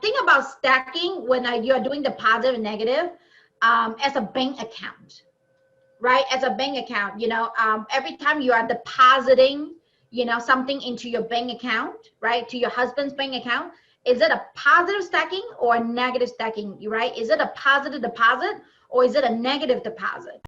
think about stacking when you are doing the positive and negative as a bank account, right? As a bank account, every time you are depositing, something into your bank account, right? To your husband's bank account, is it a positive stacking or a negative stacking, right? Is it a positive deposit or is it a negative deposit?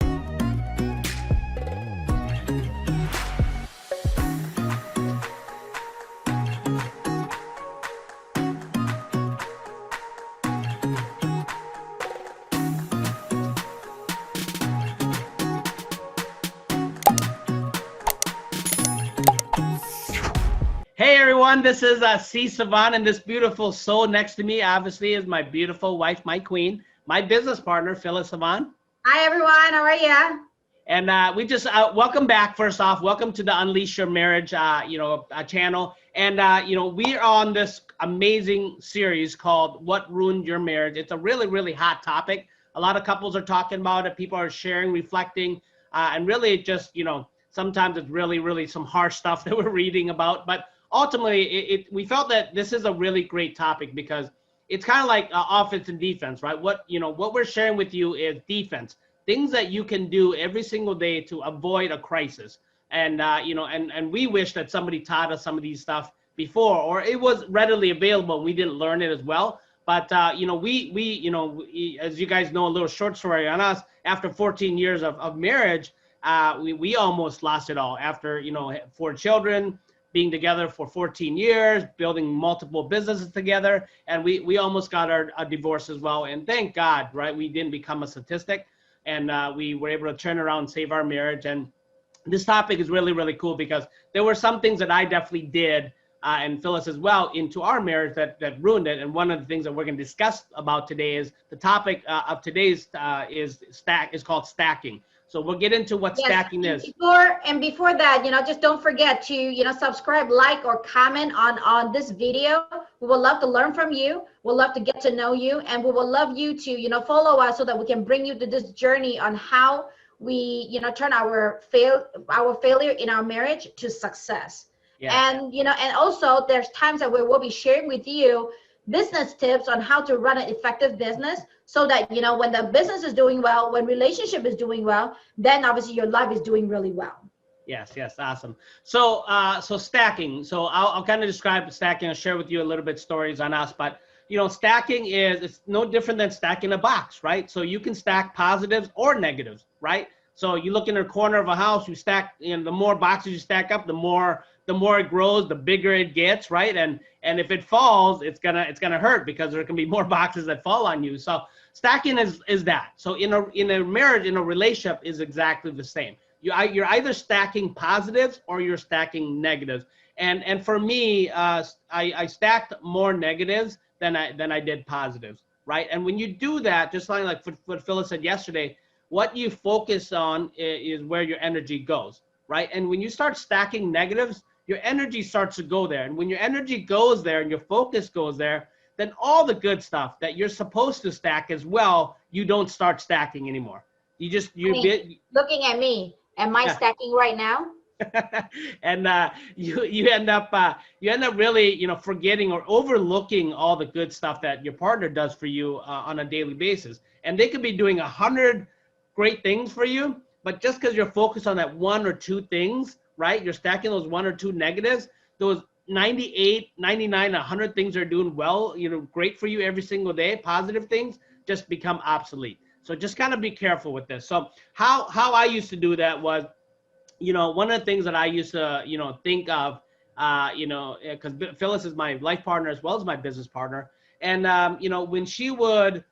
Hey everyone, this is Savanh, and this beautiful soul next to me obviously is my beautiful wife, my queen, my business partner, Phyllis Savanh. Hi everyone, how are you? And we just welcome back. First off, welcome to the Unleash Your Marriage, channel. And we are on this amazing series called "What Ruined Your Marriage." It's a really, really hot topic. A lot of couples are talking about it. People are sharing, reflecting, and really, it just sometimes it's really, really some harsh stuff that we're reading about, but ultimately, we felt that this is a really great topic because it's kind of like offense and defense, right? What we're sharing with you is defense, things that you can do every single day to avoid a crisis. And and we wish that somebody taught us some of these stuff before, or it was readily available. We didn't learn it as well. But we as you guys know, a little short story on us. After 14 years of marriage, we almost lost it all. After 4 children, being together for 14 years, building multiple businesses together, and we almost got a divorce as well. And thank God, right? We didn't become a statistic, and we were able to turn around and save our marriage. And this topic is really, really cool because there were some things that I definitely did, and Phyllis as well, into our marriage that ruined it. And one of the things that we're going to discuss about today is the topic of today's is called stacking. So we'll get into what stacking is. Before that, just don't forget to, subscribe, like, or comment on this video. We would love to learn from you. We'd love to get to know you, and we would love you to, follow us so that we can bring you to this journey on how we, turn our failure in our marriage to success. Yeah. And also there's times that we will be sharing with you business tips on how to run an effective business, so that when the business is doing well, when relationship is doing well, then obviously your life is doing really well. Yes, awesome. So so stacking. So I'll kind of describe stacking and share with you a little bit stories on us. But stacking it's no different than stacking a box, right? So you can stack positives or negatives, right? So you look in the corner of a house, you stack, the more boxes you stack up, the more it grows, the bigger it gets, right? And if it falls, it's gonna hurt because there can be more boxes that fall on you. So stacking is that. So in a marriage, in a relationship, is exactly the same. You're either stacking positives or you're stacking negatives. And for me, I stacked more negatives than I did positives, right? And when you do that, just like what Phyllis said yesterday, what you focus on is where your energy goes, right? And when you start stacking negatives, your energy starts to go there. And when your energy goes there and your focus goes there, then all the good stuff that you're supposed to stack as well, you don't start stacking anymore. Looking at me, am I stacking right now? And you end up really forgetting or overlooking all the good stuff that your partner does for you on a daily basis. And they could be doing 100 great things for you, but just because you're focused on that 1 or 2 things, right? You're stacking those 1 or 2 negatives, those 98, 99, 100 things are doing well, great for you every single day, positive things just become obsolete. So just kind of be careful with this. So how I used to do that was, one of the things that I used to, think of, because Phyllis is my life partner as well as my business partner. And, when she would,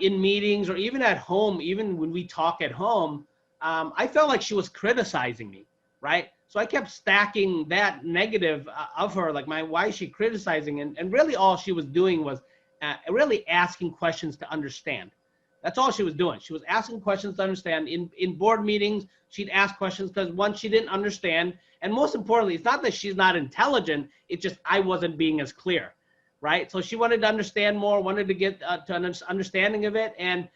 in meetings or even at home, even when we talk at home, I felt like she was criticizing me, right? So I kept stacking that negative of her, like why is she criticizing? And really all she was doing was really asking questions to understand. That's all she was doing. She was asking questions to understand. In board meetings, she'd ask questions because one, she didn't understand. And most importantly, it's not that she's not intelligent, it's just I wasn't being as clear, right? So she wanted to understand more, wanted to get to an understanding of it. And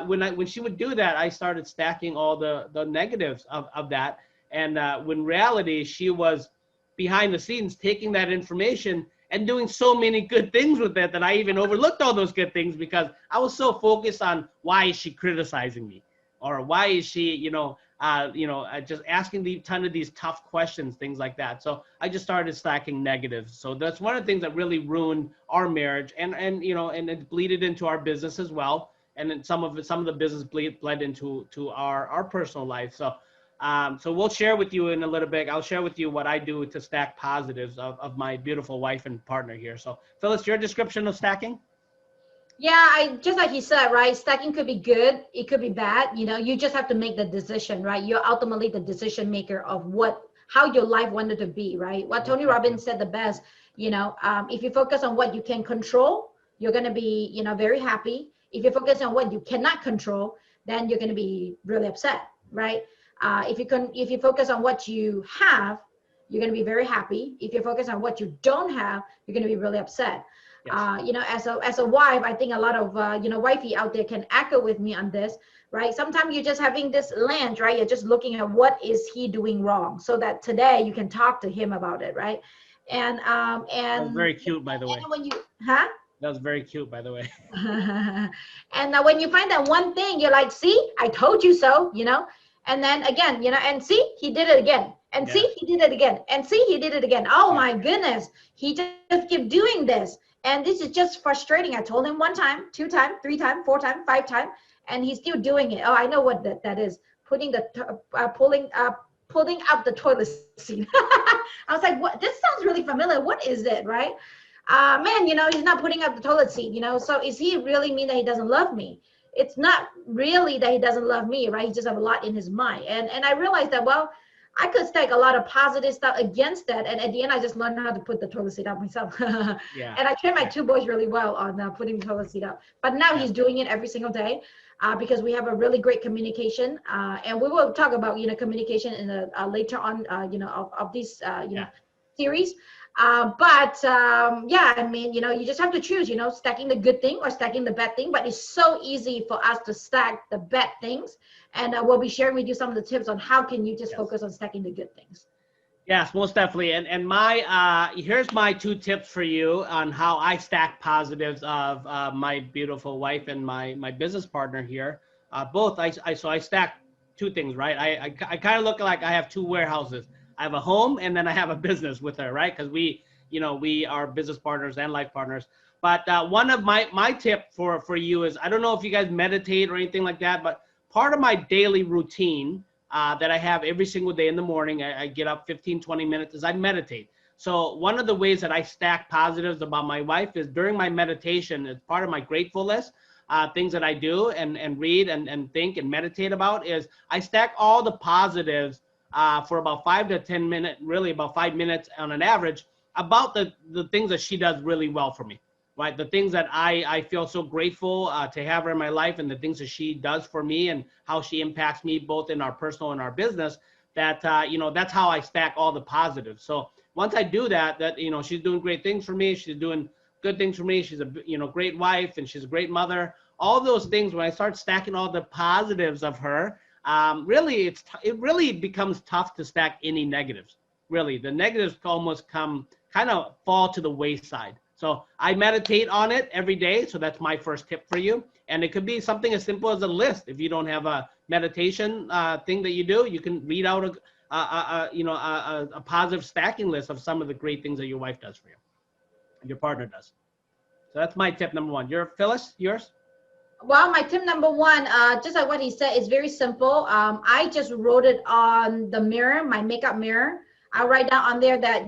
when she would do that, I started stacking all the negatives of that. And when reality, she was behind the scenes taking that information and doing so many good things with it that I even overlooked all those good things because I was so focused on why is she criticizing me, or why is she, just asking the ton of these tough questions, things like that. So I just started stacking negatives. So that's one of the things that really ruined our marriage, and it bleeded into our business as well. And then some of the business bled into our personal life. So we'll share with you in a little bit. I'll share with you what I do to stack positives of my beautiful wife and partner here. So Phyllis, your description of stacking? Yeah, I just like you said, right? Stacking could be good, it could be bad. You just have to make the decision, right? You're ultimately the decision maker of how your life wanted to be, right? What Tony Robbins said the best, if you focus on what you can control, you're going to be, very happy. If you focus on what you cannot control, then you're going to be really upset, right? If you focus on what you have, you're going to be very happy. If you focus on what you don't have, you're going to be really upset. Yes. As a wife, I think a lot of wifey out there can echo with me on this, right? Sometimes you're just having this lens, right? You're just looking at what is he doing wrong, so that today you can talk to him about it, right? And that was very cute, by the way. When you That was very cute, by the way. And when you find that one thing, you're like, see, I told you so, and then again, and see, he did it again. And see, he did it again. And see, he did it again. Oh my goodness. He just kept doing this. And this is just frustrating. I told him 1 time, 2 times, 3 times, 4 times, 5 times, and he's still doing it. Oh, I know what that is. Pulling up the toilet seat. I was like, what? This sounds really familiar. What is it, right? Man, he's not putting up the toilet seat, So is he really mean that he doesn't love me? It's not really that he doesn't love me, right? He just have a lot in his mind. And I realized that, well, I could stack a lot of positive stuff against that. And at the end, I just learned how to put the toilet seat up myself. Yeah. And I trained my 2 boys really well on putting the toilet seat up. But now he's doing it every single day because we have a really great communication. And we will talk about, communication in later on, of this, series. I mean, you just have to choose, stacking the good thing or stacking the bad thing. But it's so easy for us to stack the bad things. And we'll be sharing with you some of the tips on how can you just focus on stacking the good things. Yes, most definitely. And my here's my 2 tips for you on how I stack positives of my beautiful wife and my business partner here. Both I stack 2 things, right? I kind of look like I have 2 warehouses. I have a home and then I have a business with her, right? Because we are business partners and life partners. But one of my tip for you is, I don't know if you guys meditate or anything like that, but part of my daily routine that I have every single day in the morning, I get up 15, 20 minutes, is I meditate. So one of the ways that I stack positives about my wife is during my meditation, as part of my gratefulness, things that I do and read and think and meditate about, is I stack all the positives for about 5 to 10 minutes, really about 5 minutes on an average, about the things that she does really well for me, right? The things that I feel so grateful to have her in my life, and the things that she does for me and how she impacts me both in our personal and our business, that, that's how I stack all the positives. So once I do that, she's doing great things for me. She's doing good things for me. She's a, great wife, and she's a great mother. All those things, when I start stacking all the positives of her, really, it really becomes tough to stack any negatives. Really, the negatives almost kind of fall to the wayside. So I meditate on it every day. So that's my first tip for you. And it could be something as simple as a list. If you don't have a meditation thing that you do, you can read out a positive stacking list of some of the great things that your wife does for you, and your partner does. So that's my tip number 1. Phyllis, yours? Well, my tip number 1, just like what he said, is very simple. I just wrote it on the mirror, my makeup mirror. I write down on there that,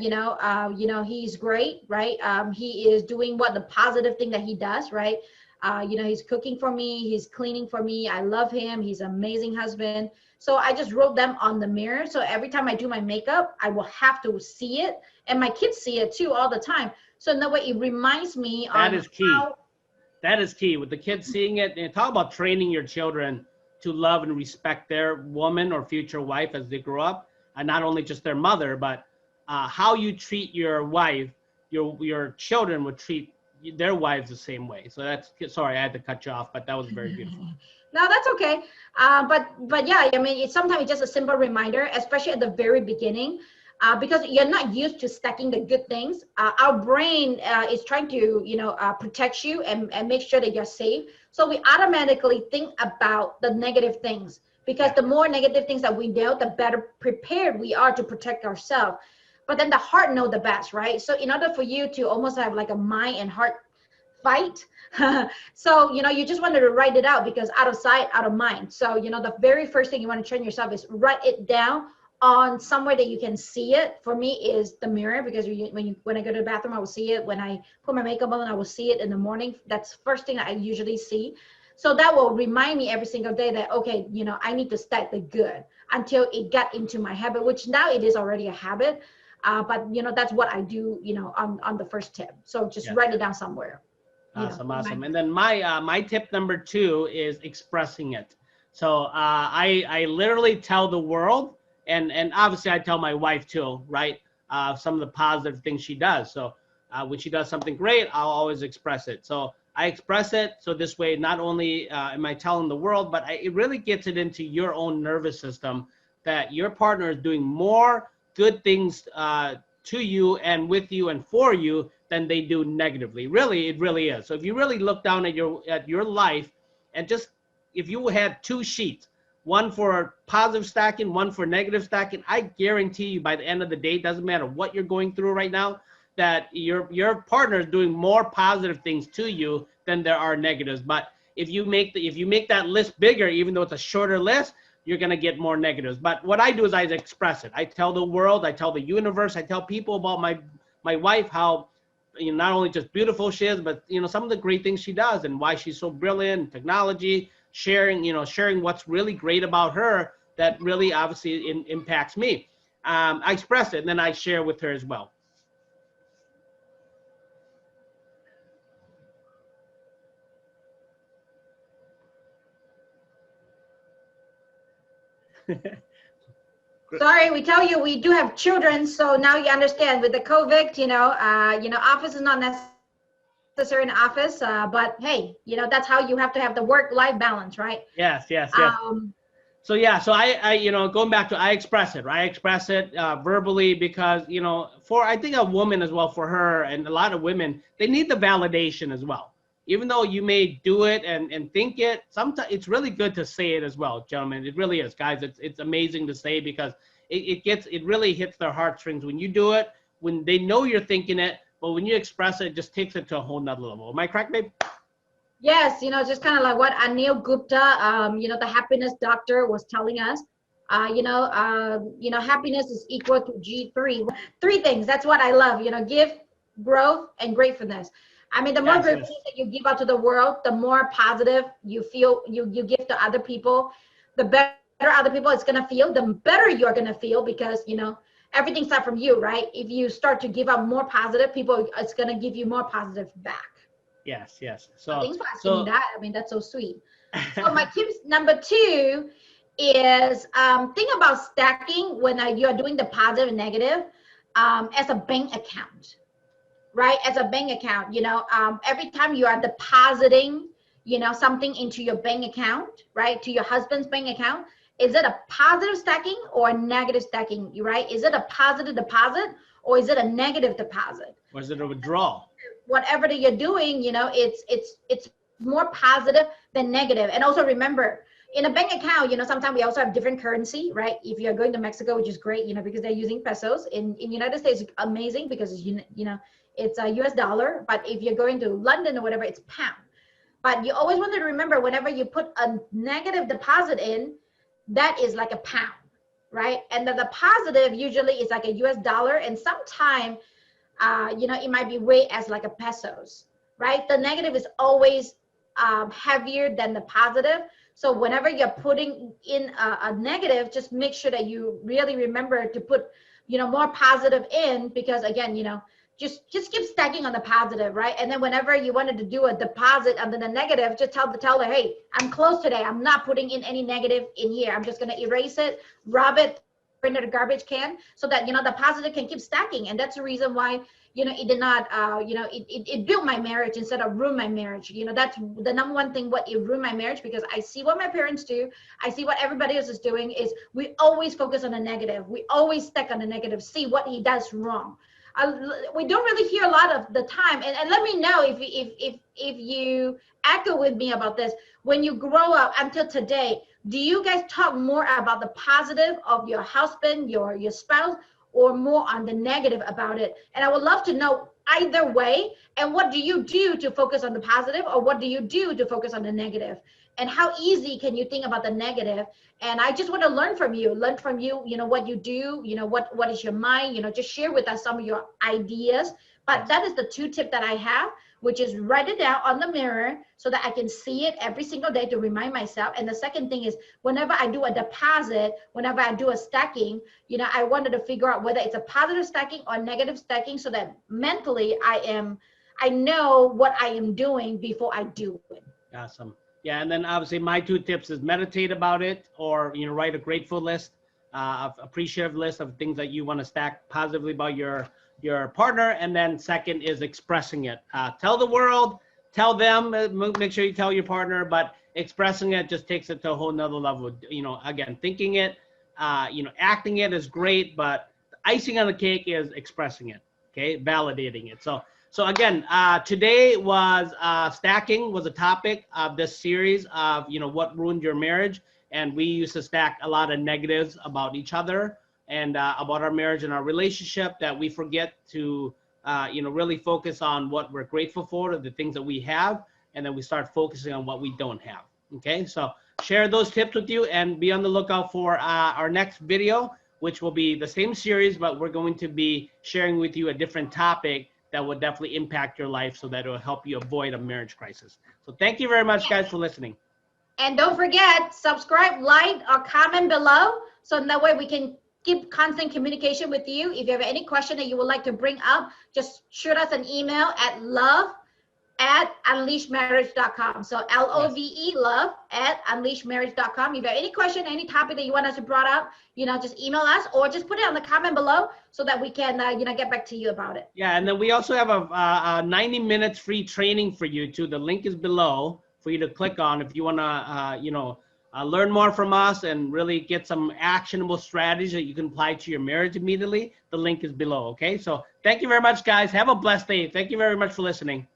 he's great, right? He is doing the positive thing that he does, right? He's cooking for me. He's cleaning for me. I love him. He's an amazing husband. So I just wrote them on the mirror. So every time I do my makeup, I will have to see it. And my kids see it too all the time. So in that way, it reminds me. That is key. That is key, with the kids seeing it. And talk about training your children to love and respect their woman or future wife as they grow up. And not only just their mother, but how you treat your wife, your children would treat their wives the same way. So sorry, I had to cut you off, but that was very beautiful. No, that's okay. But yeah, I mean, sometimes it's just a simple reminder, especially at the very beginning. because you're not used to stacking the good things. Our brain is trying to, protect you and make sure that you're safe. So we automatically think about the negative things, because the more negative things that we know, the better prepared we are to protect ourselves. But then the heart know the best, right? So in order for you to almost have like a mind and heart fight, so you just wanted to write it out, because out of sight, out of mind. So the very first thing you want to train yourself is write it down on somewhere that you can see it. For me is the mirror, because when I go to the bathroom, I will see it. When I put my makeup on, I will see it in the morning. That's first thing that I usually see. So that will remind me every single day that, okay, I need to stack the good, until it got into my habit, which now it is already a habit. But that's what I do, on the first tip. So just write it down somewhere. Awesome. And then my tip number 2 is expressing it. So I literally tell the world, and obviously I tell my wife too, right? Some of the positive things she does. So when she does something great, I'll always express it. So I express it. So this way, not only am I telling the world, but it really gets it into your own nervous system that your partner is doing more good things to you and with you and for you than they do negatively. Really, it really is. So if you really look down at your life, and just if you had 2 sheets, one for positive stacking, one for negative stacking, I guarantee you by the end of the day, doesn't matter what you're going through right now, that your partner is doing more positive things to you than there are negatives. But if you make that list bigger, even though it's a shorter list, you're going to get more negatives. But what I do is I express it. I tell the world, I tell the universe, I tell people about my wife, how not only just beautiful she is, but some of the great things she does and why she's so brilliant in technology, sharing what's really great about her that really obviously impacts me. I express it, and then I share with her as well. Sorry, we tell you we do have children, so now you understand with the COVID, office is not necessary in office, but hey, that's how you have to have the work-life balance, right? Yes. So I going back to, I express it, right? I express it verbally, because for I think a woman as well, for her and a lot of women, they need the validation as well. Even though you may do it and think it, sometimes it's really good to say it as well, gentlemen. It really is, guys. It's amazing to say, because it really hits their heartstrings when you do it, when they know you're thinking it, but when you express it, it just takes it to a whole nother level. Am I correct, babe? Yes, just kind of like what Anil Gupta, the happiness doctor, was telling us. Happiness is equal to G3. 3 things. That's what I love. Gift, growth, and gratefulness. I mean, the more gratefulness that you give out to the world, the more positive you feel you give to other people, the better other people it's gonna feel, the better you're gonna feel, because everything starts from you, right? If you start to give out more positive, people, it's gonna give you more positive back. Yes. So thanks for asking me that. I mean, that's so sweet. So my tips number 2 is think about stacking when you're doing the positive and negative as a bank account, right? As a bank account, every time you are depositing, something into your bank account, right? To your husband's bank account, is it a positive stacking or a negative stacking, right? Is it a positive deposit or is it a negative deposit? Or is it a withdrawal? Whatever that you're doing, it's more positive than negative. And also remember, in a bank account, sometimes we also have different currency, right? If you're going to Mexico, which is great, because they're using pesos. In United States, it's amazing because it's a US dollar. But if you're going to London or whatever, it's pound. But you always want to remember, whenever you put a negative deposit in, that is like a pound, right? And the positive usually is like a US dollar, and sometimes it might be weighed as like a pesos, right? The negative is always heavier than the positive. So whenever you're putting in a negative, just make sure that you really remember to put, more positive in, because again, just keep stacking on the positive, right? And then whenever you wanted to do a deposit under the negative, just tell the teller, hey, I'm closed today. I'm not putting in any negative in here. I'm just going to erase it, rub it into the garbage can, so that, you know, the positive can keep stacking. And that's the reason why, you know, it did not, you know, it built my marriage instead of ruin my marriage. You know, that's the number one thing what it ruined my marriage, because I see what my parents do. I see what everybody else is doing, is we always focus on the negative. We always stick on the negative, see what he does wrong. We don't really hear a lot of the time. And let me know if you echo with me about this. When you grow up until today, do you guys talk more about the positive of your husband, your spouse, or more on the negative about it? And I would love to know either way. And what do you do to focus on the positive, or what do you do to focus on the negative? And how easy can you think about the negative? And I just want to learn from you, you know, what you do, you know, what is your mind, you know, just share with us some of your ideas. But that is the 2 tip that I have, which is write it down on the mirror so that I can see it every single day to remind myself. And the second thing is, whenever I do a deposit, whenever I do a stacking, you know, I wanted to figure out whether it's a positive stacking or negative stacking, so that mentally I know what I am doing before I do it. Awesome. Yeah, and then obviously my 2 tips is meditate about it, or, you know, write a grateful list, of appreciative list of things that you want to stack positively about your partner. And then second is expressing it. Tell the world, tell them, make sure you tell your partner, but expressing it just takes it to a whole nother level. You know, again, thinking it, you know, acting it is great, but the icing on the cake is expressing it, okay, validating it. So again, today was stacking was a topic of this series of, you know, what ruined your marriage. And we used to stack a lot of negatives about each other and about our marriage and our relationship, that we forget to, you know, really focus on what we're grateful for, the things that we have, and then we start focusing on what we don't have. Okay, so share those tips with you, and be on the lookout for our next video, which will be the same series, but we're going to be sharing with you a different topic that will definitely impact your life, so that it will help you avoid a marriage crisis. So thank you very much, guys, for listening. And don't forget, subscribe, like, or comment below, so that way we can keep constant communication with you. If you have any question that you would like to bring up, just shoot us an email at love@unleashedmarriage.com. So LOVE, love@unleashedmarriage.com. If you have any question, any topic that you want us to brought up, you know, just email us, or just put it on the comment below, so that we can, you know, get back to you about it. Yeah, and then we also have a 90 minutes free training for you too. The link is below for you to click on if you want to, you know, learn more from us and really get some actionable strategies that you can apply to your marriage immediately. The link is below. Okay, so thank you very much, guys. Have a blessed day. Thank you very much for listening.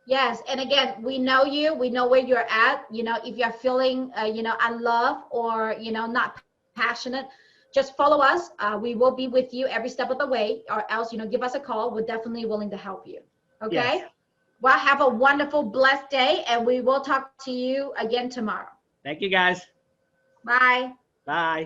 Yes, and again, we know you. We know where you're at. You know, if you're feeling, you know, unloved, or, you know, not passionate, just follow us. We will be with you every step of the way, or else, you know, give us a call. We're definitely willing to help you. Okay. Yes. Well, have a wonderful, blessed day, and we will talk to you again tomorrow. Thank you, guys. Bye. Bye.